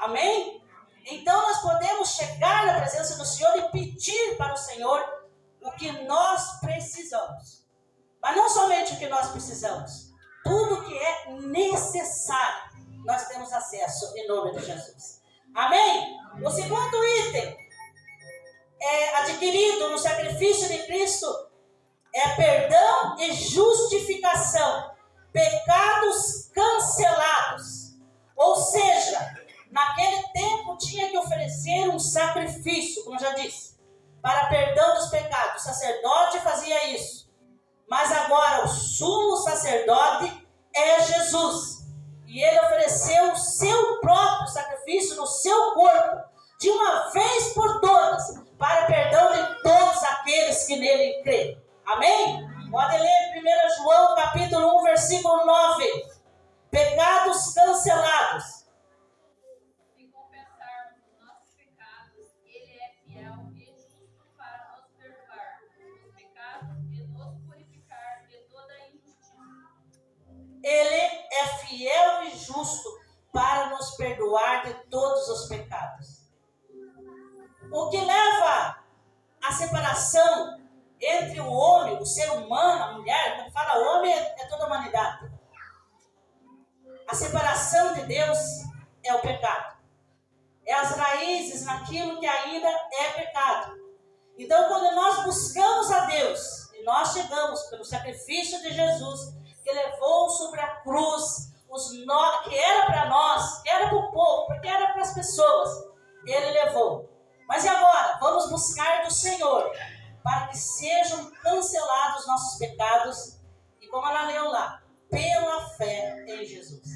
Amém? Então nós podemos chegar na presença do Senhor e pedir para o Senhor o que nós precisamos. Mas não somente o que nós precisamos. Tudo que é necessário, nós temos acesso em nome de Jesus. Amém? O segundo item adquirido no sacrifício de Cristo é perdão e justificação. Pecados cancelados. Ou seja, naquele tempo tinha que oferecer um sacrifício, como já disse, para perdão dos pecados. O sacerdote fazia isso. Mas agora o sumo sacerdote é Jesus. E ele ofereceu o seu próprio sacrifício no seu corpo, de uma vez por todas, para perdão de todos aqueles que nele creem. Amém? Pode ler 1 João capítulo 1, versículo 9. Pecados cancelados. Se confessarmos os nossos pecados, Ele é fiel e justo para nos perdoar os pecados e nos purificar de toda injustiça. Ele é fiel e justo para nos perdoar de todos os pecados. O que leva à separação entre o homem, o ser humano, a mulher, quando fala homem é toda a humanidade. A separação de Deus é o pecado. É as raízes naquilo que ainda é pecado. Então, quando nós buscamos a Deus, e nós chegamos pelo sacrifício de Jesus, que levou sobre a cruz, que era para nós, que era para o povo, porque era para as pessoas, Ele levou. Mas e agora? Vamos buscar do Senhor, para que sejam cancelados nossos pecados, e como ela leu lá, pela fé em Jesus.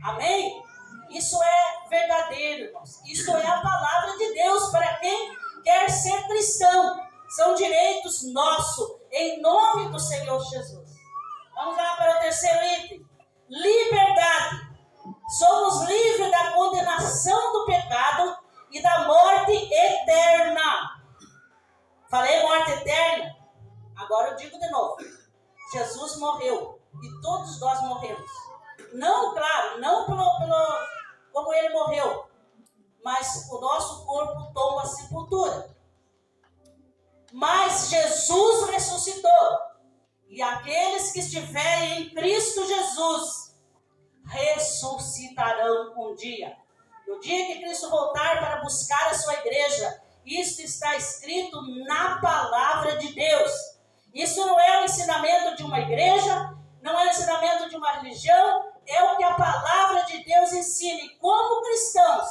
Amém? Isso é verdadeiro, irmãos. Isso é a palavra de Deus para quem quer ser cristão. São direitos nossos, em nome do Senhor Jesus. Vamos lá para o terceiro item. Liberdade. Somos livres da condenação do pecado e da morte eterna. Falei morte eterna? Agora eu digo de novo. Jesus morreu e todos nós morremos. Não, claro, não como ele morreu, mas o nosso corpo toma a sepultura. Mas Jesus ressuscitou. E aqueles que estiverem em Cristo Jesus ressuscitarão um dia. No dia que Cristo voltar para buscar a sua igreja, isso está escrito na palavra de Deus. Isso não é o ensinamento de uma igreja, não é o ensinamento de uma religião, é o que a palavra de Deus ensina. E como cristãos,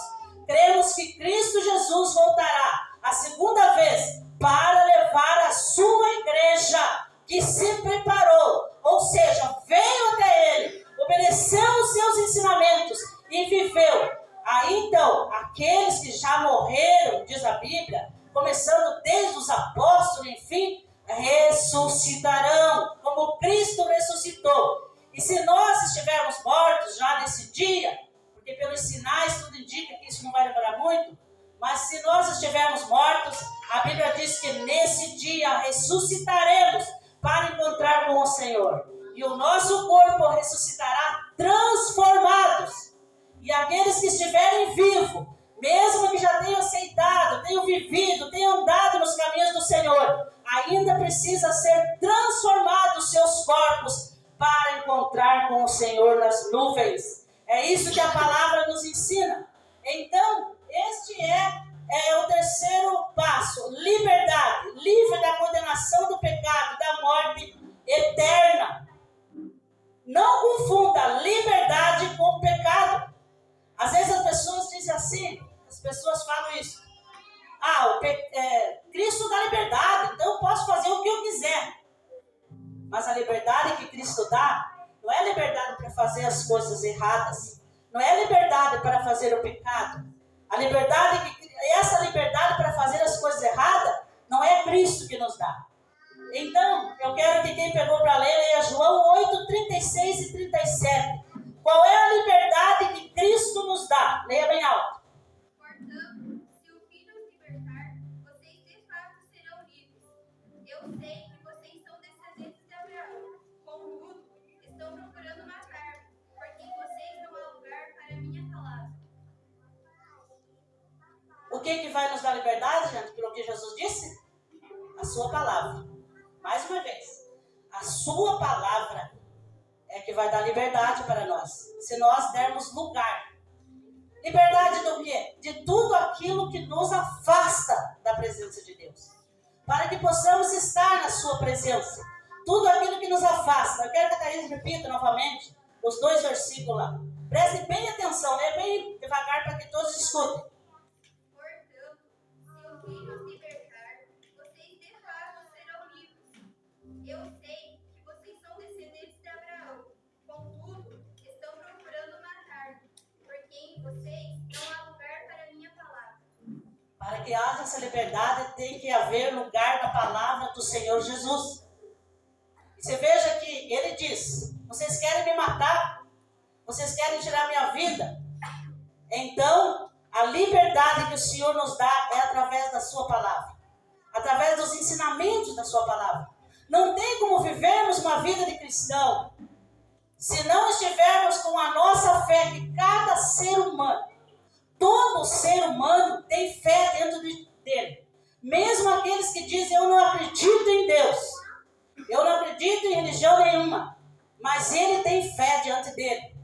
cremos que Cristo Jesus voltará a segunda vez para levar a sua igreja, que se preparou, ou seja, veio até Ele, obedeceu os seus ensinamentos e viveu. Aí então, aqueles que já morreram, diz a Bíblia, começando desde os apóstolos, enfim, ressuscitarão, como Cristo ressuscitou. E se nós estivermos mortos já nesse dia, porque pelos sinais tudo indica que isso não vai demorar muito, mas se nós estivermos mortos, a Bíblia diz que nesse dia ressuscitaremos para encontrar com o Senhor. E o nosso corpo ressuscitará transformados. E aqueles que estiverem vivos, mesmo que já tenham aceitado, tenham vivido, tenham andado nos caminhos do Senhor, ainda precisa ser transformados seus corpos para encontrar com o Senhor nas nuvens. É isso que a palavra nos ensina. Então, este é o terceiro passo. Liberdade. Livre da condenação do pecado, da morte eterna. Não confunda liberdade com pecado. Às vezes as pessoas dizem assim, as pessoas falam isso. Cristo dá liberdade, então eu posso fazer o que eu quiser. Mas a liberdade que Cristo dá, não é liberdade para fazer as coisas erradas. Não é liberdade para fazer o pecado. Essa liberdade para fazer as coisas erradas, não é Cristo que nos dá. Então, eu quero que quem pegou para ler, leia João 8, 36 e 37. Qual é a liberdade que Cristo nos dá? Leia bem alto. Portanto, se o Filho os libertar, vocês de fato serão livres. Eu sei que vocês são descendentes de Abraão. Contudo, estão procurando matar-me, porque em vocês não há lugar para a minha palavra. que vai nos dar liberdade, gente? Pelo que Jesus disse? A sua palavra. Mais uma vez. A sua palavra é que vai dar liberdade para nós. Se nós dermos lugar. Liberdade do quê? De tudo aquilo que nos afasta da presença de Deus. Para que possamos estar na sua presença. Tudo aquilo que nos afasta. Eu quero que a Thaís repita novamente os 2 versículos lá. Prestem bem atenção, né? Bem devagar para que todos escutem. Portanto, se o Filho os libertar, vocês de fato serão livres. Eu sei que vocês são descendentes de Abraão. Contudo, estão procurando matar-me, porque em vocês não há lugar para a minha palavra. Para que haja essa liberdade, tem que haver lugar da palavra do Senhor Jesus. E você veja que ele diz: vocês querem me matar? Vocês querem tirar minha vida? Então, a liberdade que o Senhor nos dá é através da sua palavra. Através dos ensinamentos da sua palavra. Não tem como vivermos uma vida de cristão se não estivermos com a nossa fé, que cada ser humano, todo ser humano tem fé dentro dele. Mesmo aqueles que dizem: eu não acredito em Deus, eu não acredito em religião nenhuma, mas ele tem fé diante dele,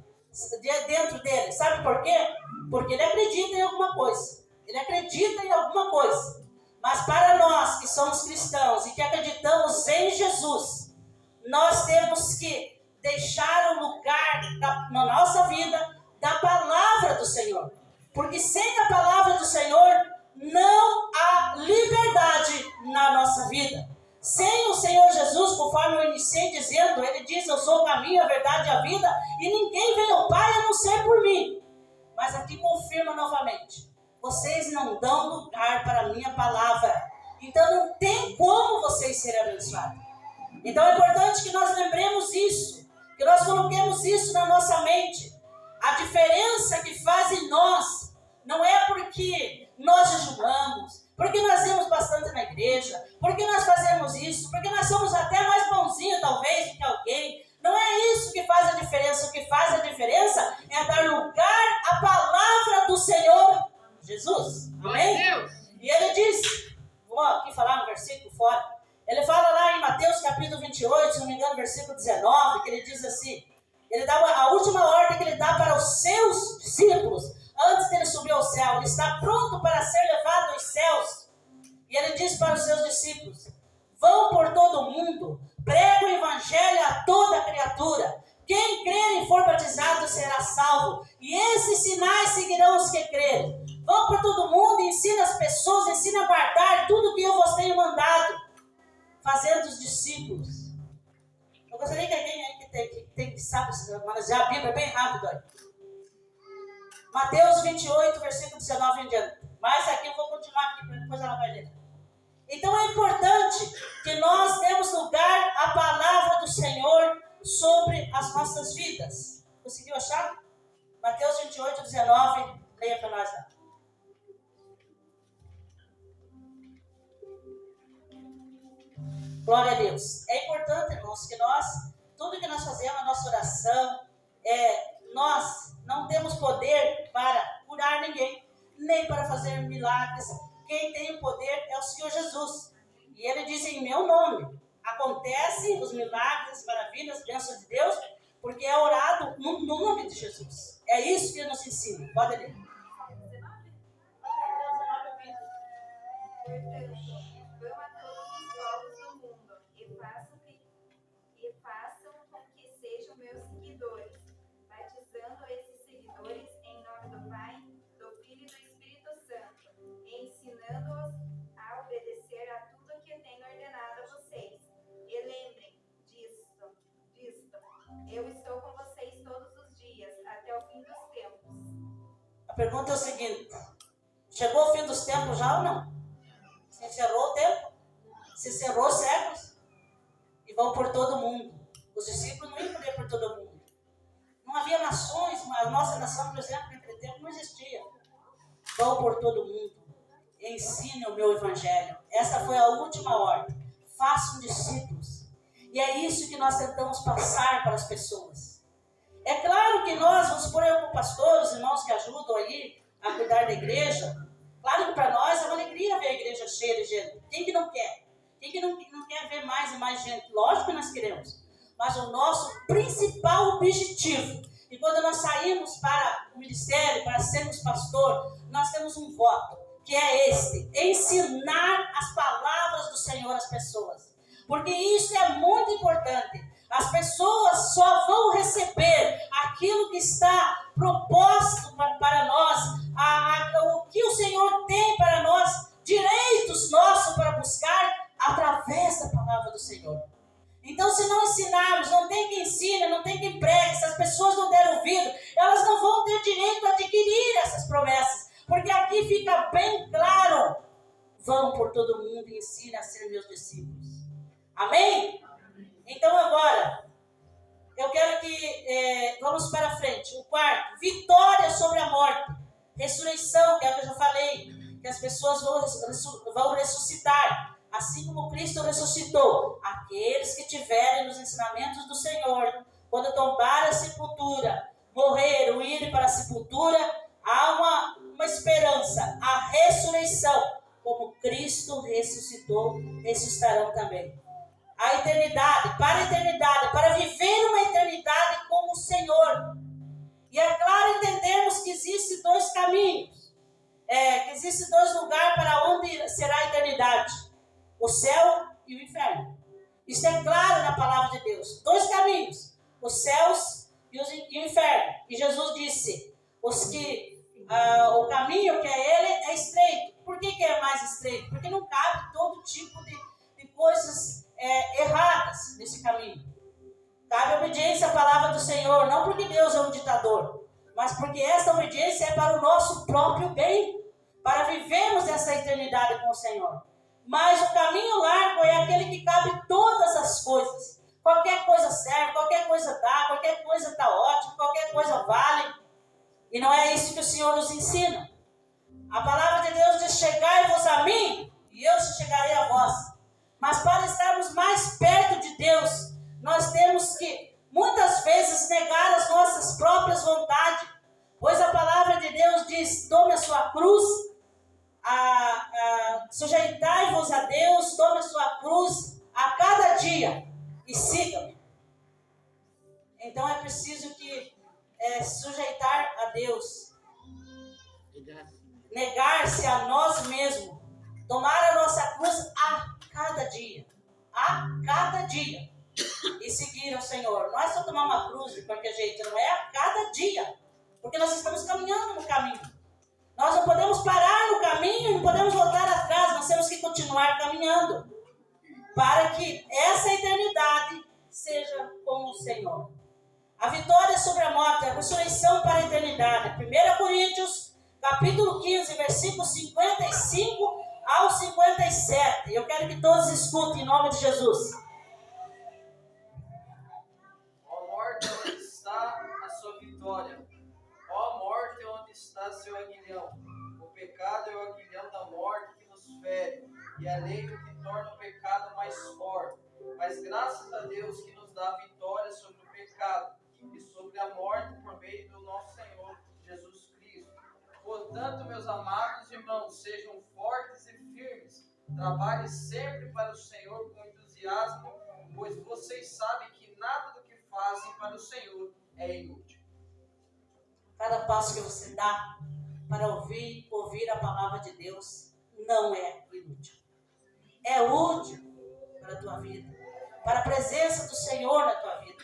dentro dele. Sabe por quê? Porque ele acredita em alguma coisa. Ele acredita em alguma coisa. Mas para nós que somos cristãos e que acreditamos em Jesus, nós temos que deixar o lugar na nossa vida da palavra do Senhor. Porque sem a palavra do Senhor não há liberdade na nossa vida. Sem o Senhor Jesus, conforme eu iniciei dizendo, ele diz: eu sou o caminho, a verdade e a vida, e ninguém vem ao Pai a não ser por mim. Mas aqui confirma novamente: vocês não dão lugar para a minha palavra. Então não tem como vocês serem abençoados. Então é importante que nós lembremos isso, que nós coloquemos isso na nossa mente. A diferença que faz em nós não é porque nós jejuamos, porque nós vemos bastante na igreja, porque nós fazemos isso, porque nós somos até mais bonzinhos talvez do que alguém. Não é isso que faz a diferença. O que faz a diferença é dar lugar à palavra do Senhor Jesus. Amém? E ele diz, vou aqui falar no versículo fora, ele fala lá em Mateus capítulo 28, se não me engano, versículo 19, que ele diz assim, ele dá a última ordem que ele dá para os seus discípulos, antes dele subir ao céu. Ele está pronto para ser levado aos céus. E ele diz para os seus discípulos: vão por todo o mundo, prega o evangelho a toda criatura. Quem crer e for batizado será salvo. E esses sinais seguirão os que crerem. Vão por todo o mundo e ensina as pessoas, ensina a guardar tudo que eu vos tenho mandado, fazendo os discípulos. Eu gostaria que alguém aí que sabe manusear a Bíblia bem rápido aí. Mateus 28, versículo 19 em diante. Mas aqui eu vou continuar aqui, depois ela vai ler. Então é importante que nós demos lugar à palavra do Senhor sobre as nossas vidas. Conseguiu achar? Mateus 28, 19, leia para nós lá. Glória a Deus. É importante, irmãos, que nós, tudo que nós fazemos, a nossa oração, nós não temos poder para curar ninguém, nem para fazer milagres. Quem tem o poder é o Senhor Jesus. E ele diz: em meu nome acontecem os milagres, as maravilhas, as bênçãos de Deus, porque é orado no nome de Jesus. É isso que ele nos ensina. Pode ler. Vão a todos os povos do mundo e façam com que sejam meus seguidores, batizando esses seguidores em nome do Pai, do Filho e do Espírito Santo, e ensinando-os a obedecer a tudo que eu tenho ordenado a vocês. E lembrem disto. Eu estou com vocês todos os dias, até o fim dos tempos. A pergunta é o seguinte: chegou o fim dos tempos já ou não? Se encerrou o tempo? Se encerrou os séculos? E vão por todo mundo. Os discípulos não iam poder por todo mundo. Não havia nações, a nossa nação, por exemplo, naquele tempo não existia. Vão por todo mundo. Ensine o meu evangelho. Essa foi a última ordem. Façam discípulos. E é isso que nós tentamos passar para as pessoas. É claro que nós, vamos supor eu com pastores, irmãos que ajudam aí a cuidar da igreja, Claro que para nós é uma alegria ver a igreja cheia de gente. Quem que não quer? Quem que não quer ver mais e mais gente? Lógico que nós queremos. Mas o nosso principal objetivo, e quando nós saímos para o ministério, para sermos pastor, nós temos um voto, que é este: ensinar as palavras do Senhor às pessoas. Porque isso é muito importante. As pessoas só vão receber aquilo que está proposto para nós, o que o Senhor tem para nós, direitos nossos para buscar através da palavra do Senhor. Então, se não ensinarmos, não tem quem ensine, não tem quem pregue, se as pessoas não derem ouvido, elas não vão ter direito a adquirir essas promessas. Porque aqui fica bem claro: vão por todo mundo e ensinem a ser meus discípulos. Amém? Então agora, eu quero que vamos para frente. O quarto, vitória sobre a morte. Ressurreição, que é o que eu já falei, que as pessoas vão ressuscitar. Assim como Cristo ressuscitou. Aqueles que tiverem nos ensinamentos do Senhor, quando tombar a sepultura, morreram, irem para a sepultura, há uma esperança, a ressurreição. Como Cristo ressuscitou, ressuscitarão também. A eternidade, para viver uma eternidade com o Senhor. E é claro entendermos que existem dois caminhos, que existem dois lugares para onde será a eternidade: o céu e o inferno. Isso é claro na palavra de Deus. Dois caminhos, os céus e o inferno. E Jesus disse, o caminho que é ele é estreito. Por que é mais estreito? Porque não cabe todo tipo de coisas erradas nesse caminho. Cabe obediência à palavra do Senhor, não porque Deus é um ditador, mas porque essa obediência é para o nosso próprio bem, para vivermos essa eternidade com o Senhor. Mas o caminho largo é aquele que cabe todas as coisas. Qualquer coisa serve, qualquer coisa dá, qualquer coisa está ótimo, qualquer coisa vale. E não é isso que o Senhor nos ensina. A palavra de Deus diz: chegai-vos a mim, e eu chegarei a vós. Mas para estarmos mais perto de Deus, nós temos que, muitas vezes, negar as nossas próprias vontades. Pois a palavra de Deus diz: tome a sua cruz, sujeitai-vos a Deus, tome a sua cruz a cada dia e siga-me. Então é preciso que sujeitar a Deus, negar-se a nós mesmos, tomar a nossa cruz a cada dia, e seguir o Senhor. Não é só tomar uma cruz de qualquer jeito, não é a cada dia, porque nós estamos caminhando no caminho. Nós não podemos parar no caminho, não podemos voltar atrás, nós temos que continuar caminhando, para que essa eternidade seja com o Senhor. A vitória sobre a morte, a ressurreição para a eternidade. 1 Coríntios, capítulo 15, versículos 55 ao 57. Eu quero que todos escutem em nome de Jesus. Ó morte, onde está a sua vitória? Ó morte, onde está seu aguilhão? O pecado é o aguilhão da morte que nos fere, e a lei que torna o pecado mais forte. Mas graças a Deus que nos dá a vitória sobre o pecado e sobre a morte por meio do nosso Senhor Jesus Cristo. Portanto, meus amados irmãos, sejam fortes e firmes. Trabalhem sempre para o Senhor com entusiasmo, pois vocês sabem que nada do que fazem para o Senhor é inútil. Cada passo que você dá para ouvir a palavra de Deus não é inútil. É útil para a tua vida, para a presença do Senhor na tua vida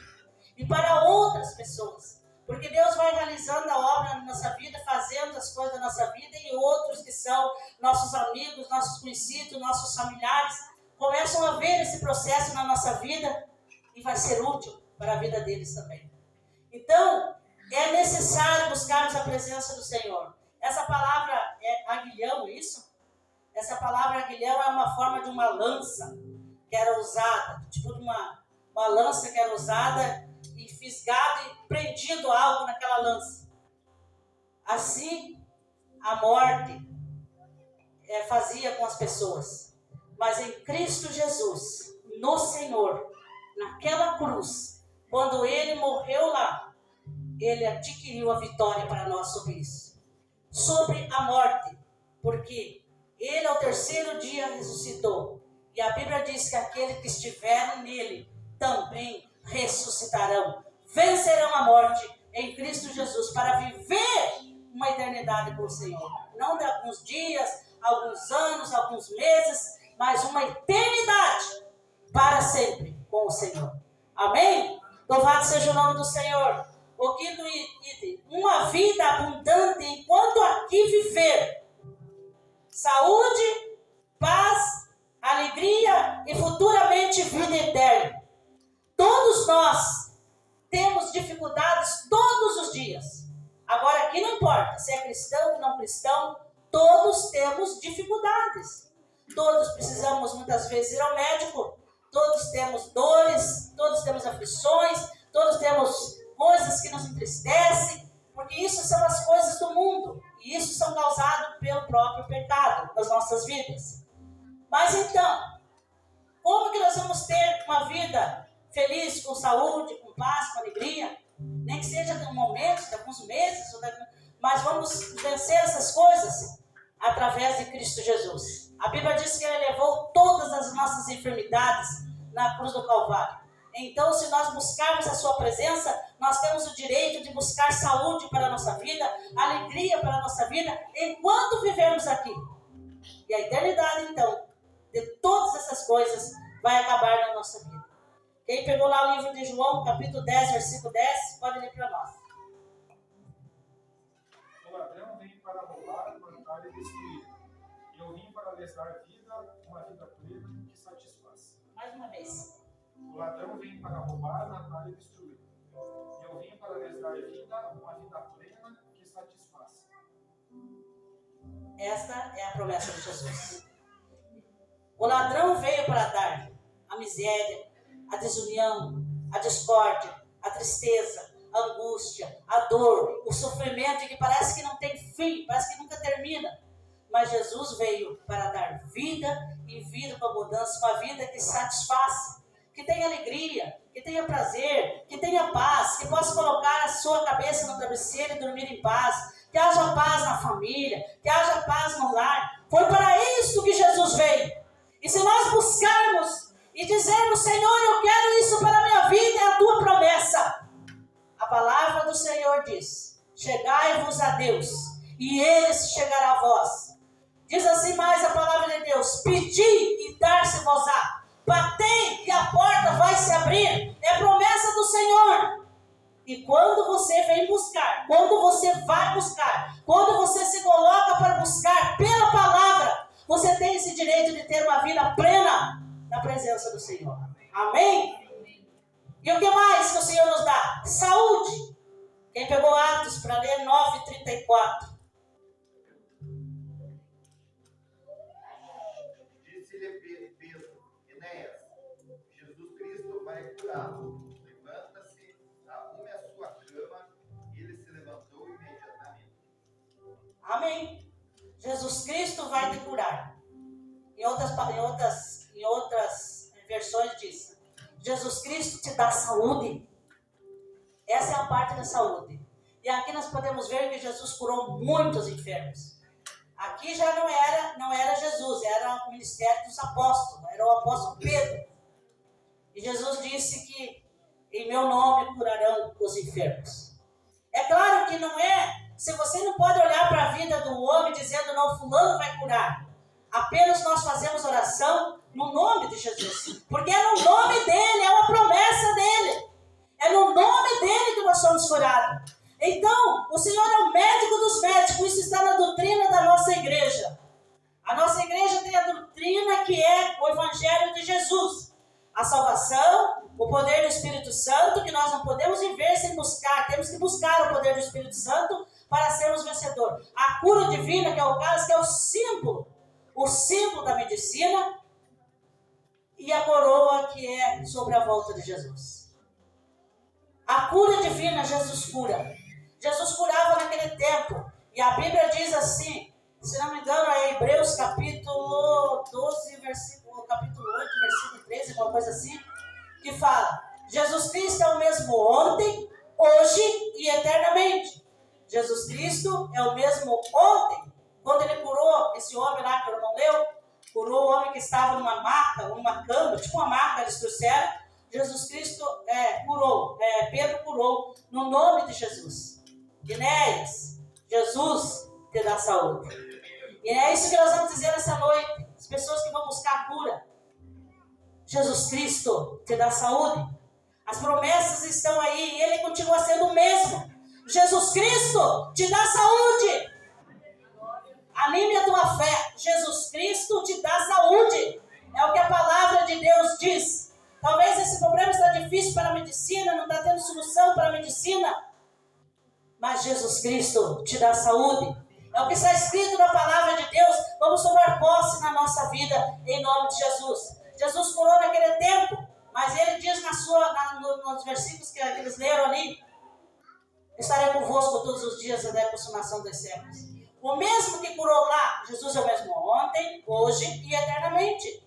e para outras pessoas. Porque Deus vai realizando a obra na nossa vida, fazendo as coisas da nossa vida, e outros que são nossos amigos, nossos conhecidos, nossos familiares, começam a ver esse processo na nossa vida e vai ser útil para a vida deles também. Então, é necessário buscarmos a presença do Senhor. Essa palavra é aguilhão, isso? Essa palavra aguilhão é uma forma de uma lança que era usada, tipo de uma lança que era usada e fisgado e prendido algo naquela lança. Assim, a morte fazia com as pessoas. Mas em Cristo Jesus, no Senhor, naquela cruz, quando Ele morreu lá, Ele adquiriu a vitória para nós sobre isso. Sobre a morte. porque ele ao terceiro dia ressuscitou. E a Bíblia diz que aqueles que estiverem nele também ressuscitarão. Vencerão a morte em Cristo Jesus para viver uma eternidade com o Senhor. Não de alguns dias, alguns anos, alguns meses, mas uma eternidade para sempre com o Senhor. Amém? Louvado seja o nome do Senhor. O quinto item, uma vida abundante enquanto aqui viver. Saúde, paz, alegria e futuramente vida eterna. Todos nós temos dificuldades todos os dias. Agora aqui não importa se é cristão ou não cristão, todos temos dificuldades. Todos precisamos muitas vezes ir ao médico, todos temos dores, todos temos aflições, todos temos coisas que nos entristecem, porque isso são as coisas do mundo, e isso são causadas pelo próprio pecado das nossas vidas. Mas então, como que nós vamos ter uma vida feliz, com saúde, com paz, com alegria? Nem que seja de um momento, de alguns meses, mas vamos vencer essas coisas através de Cristo Jesus. A Bíblia diz que Ele levou todas as nossas enfermidades na cruz do Calvário. Então, se nós buscarmos a sua presença, nós temos o direito de buscar saúde para a nossa vida, alegria para a nossa vida, enquanto vivermos aqui. E a eternidade, então, de todas essas coisas, vai acabar na nossa vida. Quem pegou lá o livro de João, capítulo 10, versículo 10, pode ler para nós. O ladrão vem para roubar, matar e destruir. Eu vim para lhes dar vida, uma vida plena que satisfaz. Mais uma vez. O ladrão vem para roubar, matar e destruir. Eu vim para lhes dar vida, uma vida plena que satisfaz. Esta é a promessa de Jesus. O ladrão veio para dar a miséria, a desunião, a discórdia, a tristeza, a angústia, a dor, o sofrimento que parece que não tem fim, parece que nunca termina. Mas Jesus veio para dar vida e vida com abundância, uma vida que satisfaz, que tenha alegria, que tenha prazer, que tenha paz, que possa colocar a sua cabeça no travesseiro e dormir em paz, que haja paz na família, que haja paz no lar. Foi para isso que Jesus veio. E se nós buscarmos e dizermos, Senhor, eu quero isso para a minha vida, é a tua promessa. A palavra do Senhor diz, chegai-vos a Deus, e Ele se chegará a vós. Diz assim mais a palavra de Deus, pedi e dar-se-vos-á. Batei e a porta vai se abrir. É promessa do Senhor. E quando você vem buscar, quando você vai buscar, quando você se coloca para buscar pela palavra, você tem esse direito de ter uma vida plena na presença do Senhor. Amém? E o que mais que o Senhor nos dá? Saúde. Quem pegou Atos para ler 9:34? Disse-lhe Pedro, Enéas, Jesus Cristo vai curá-lo. Levanta-se, arrume a sua cama. E ele se levantou imediatamente. Amém. Jesus Cristo vai te curar. Em outras versões diz, Jesus Cristo te dá saúde. Essa é a parte da saúde. E aqui nós podemos ver que Jesus curou muitos enfermos. Aqui já não era Jesus, era o ministério dos apóstolos, era o apóstolo Pedro. E Jesus disse que em meu nome curarão os enfermos. É claro que não é, se você não pode olhar para a vida do homem dizendo, não, fulano vai curar. Apenas nós fazemos oração no nome de Jesus. Porque é no nome dele, é uma promessa dele. É no nome dele que nós somos curados. Então, o Senhor é o médico dos médicos. Isso está na doutrina da nossa igreja. A nossa igreja tem a doutrina que é o Evangelho de Jesus. A salvação, o poder do Espírito Santo, que nós não podemos viver sem buscar. Temos que buscar o poder do Espírito Santo para sermos vencedores. A cura divina, que é o caso, que é o símbolo da medicina, e a coroa, que é sobre a volta de Jesus. A cura divina, Jesus cura. Jesus curava naquele tempo. E a Bíblia diz assim, se não me engano, é Hebreus capítulo 12, capítulo 8, versículo 13, uma coisa assim, que fala, Jesus Cristo é o mesmo ontem, hoje e eternamente. Jesus Cristo é o mesmo ontem, quando ele curou estava numa maca, numa cama, tipo uma maca, eles trouxeram. Jesus Cristo curou, Pedro curou, no nome de Jesus. Enéas, Jesus te dá saúde. E é isso que nós vamos dizer nessa noite. As pessoas que vão buscar a cura. Jesus Cristo te dá saúde. As promessas estão aí e Ele continua sendo o mesmo. Jesus Cristo te dá saúde. Anime a tua fé. Jesus Cristo te dá saúde. É o que a palavra de Deus diz. Talvez esse problema está difícil para a medicina, não está tendo solução para a medicina. Mas Jesus Cristo te dá saúde. É o que está escrito na palavra de Deus. Vamos tomar posse na nossa vida, em nome de Jesus. Jesus curou naquele tempo, mas Ele diz nos versículos que eles leram ali: estarei convosco todos os dias até a consumação dos séculos. O mesmo que curou lá, Jesus é o mesmo ontem, hoje e eternamente.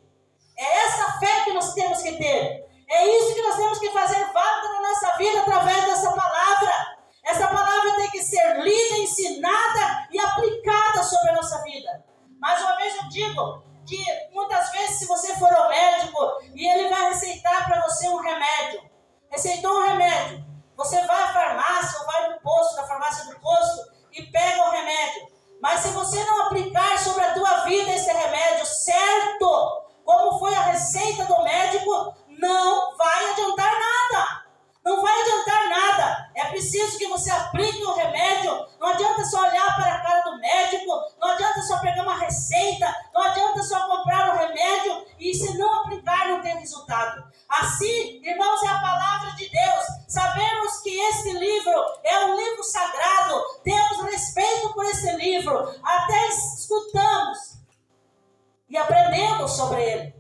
É essa fé que nós temos que ter. É isso que nós temos que fazer válida na nossa vida através dessa palavra. Essa palavra tem que ser lida, ensinada e aplicada sobre a nossa vida. Mais uma vez eu digo que muitas vezes se você for ao médico e ele vai receitar para você um remédio. Receitou um remédio. Você vai à farmácia ou vai no posto, na farmácia do posto e pega o remédio. Mas se você não aplicar sobre a tua vida esse remédio certo, como foi a receita do médico, não vai adiantar nada. Não vai adiantar nada. É preciso que você aplique o remédio. Não adianta só olhar para a cara do médico. Não adianta só pegar uma receita. Não adianta só comprar o remédio e se não aplicar não tem resultado. Assim, irmãos, é a palavra de Deus. Sabemos que este livro é um livro sagrado. Temos respeito por esse livro. Até escutamos e aprendemos sobre ele.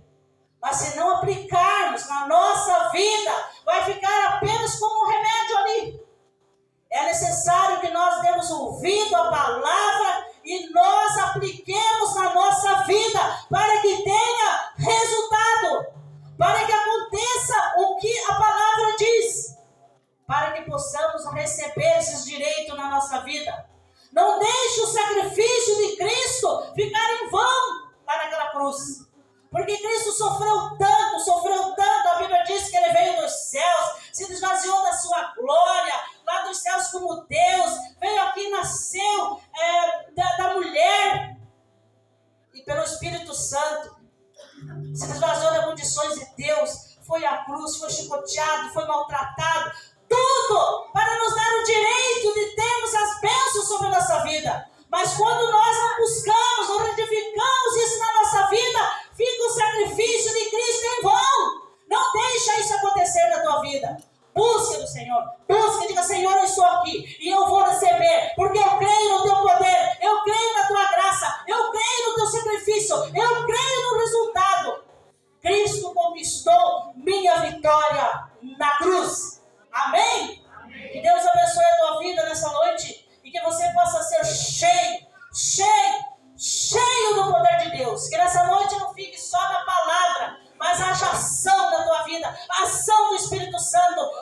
Mas se não aplicarmos na nossa vida, vai ficar apenas como um remédio ali. É necessário que nós demos ouvido à palavra e nós apliquemos na nossa vida para que tenha resultado, para que aconteça o que a palavra diz, para que possamos receber esses direitos na nossa vida. Não deixe o sacrifício de Cristo ficar em vão lá naquela cruz. Porque Cristo sofreu tanto, a Bíblia diz que Ele veio dos céus, se esvaziou da sua glória, lá dos céus como Deus, veio aqui, nasceu da mulher, e pelo Espírito Santo, se esvaziou das condições de Deus, foi à cruz, foi chicoteado, foi maltratado, tudo para nos dar o direito de termos as bênçãos sobre a nossa vida. Mas quando nós não buscamos, não retificamos isso na nossa vida, fica o sacrifício de Cristo em vão. Não deixa isso acontecer na tua vida. Busque no Senhor. Busque e diga: Senhor, eu estou aqui e eu vou receber, porque eu creio no teu poder, eu creio na tua graça, eu creio no teu sacrifício, eu creio no resultado. Cristo conquistou minha vitória na cruz. Amém? Amém. Que Deus abençoe a tua vida nessa noite. E que você possa ser cheio do poder de Deus. Que nessa noite não fique só na palavra, mas haja ação na tua vida, ação do Espírito Santo,